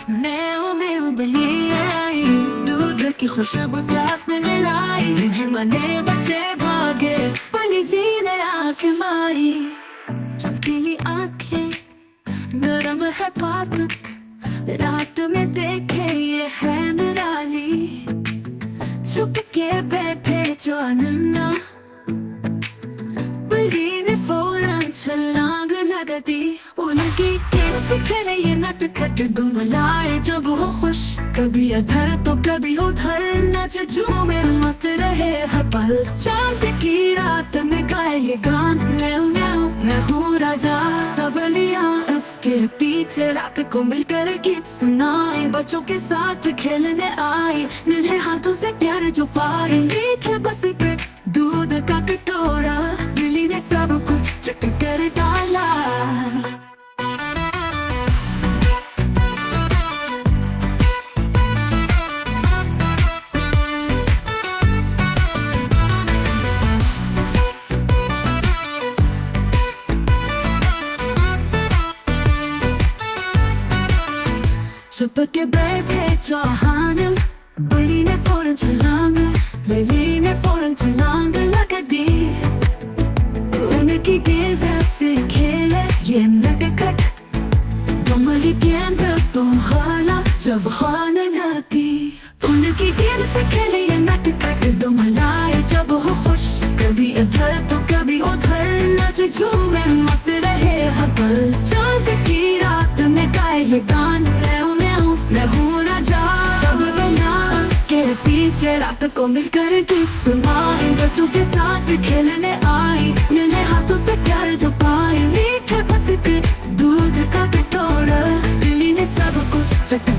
मैं उबली आई, दूध की खुशबू साथ में मिलाई, इन्हें मने बच्चे भागे, बली जी ने आंखें मारी। चमकीली आंखें, नरम है पाक, रात में देखे ये है निराली। छुप के बैठे जो अनन्ना, बली ने फौरन छलांग लगा दी। उनकी कैसे खेले ये नटखट दुम लाए जब हो खुश, कभी इधर तो कभी उधर, नाच झूमे मस्त रहे हर पल। चांद की रात में गाए ये गान, मैं हूँ राजा। सब लिया उसके पीछे रात को मिलकर गीत सुनाए, बच्चों के साथ खेलने आए, नन्हे हाथों से प्यार जो पाए। मीठे बस पे दूध का कटोरा, बिल्ली ने सब कुछ चट कर डाला। छुप के बैठे चौहान, बड़ी ने फौरन छलांग, बिल्ली ने फौरन छलांग लगा दी। उनकी गेंद से खेले ये नटखट, कमली गेंद तो हाला जब हान नती। उनकी गेंद से खेले ये नटखट, दुम लाए जब हो खुश, कभी इधर तो कभी उधर, नाच झूमे मस्त रहे हर पल। चांद की रात में गाए ये गान, मैं हूँ राजा। सब दुनिया उसके पीछे रात को मिलकर गीत सुनाए, बच्चों के साथ खेलने आई, नन्हे हाथों से प्यार जो पाए। मीठे बस पे दूध का कटोरा, बिल्ली ने सब कुछ चट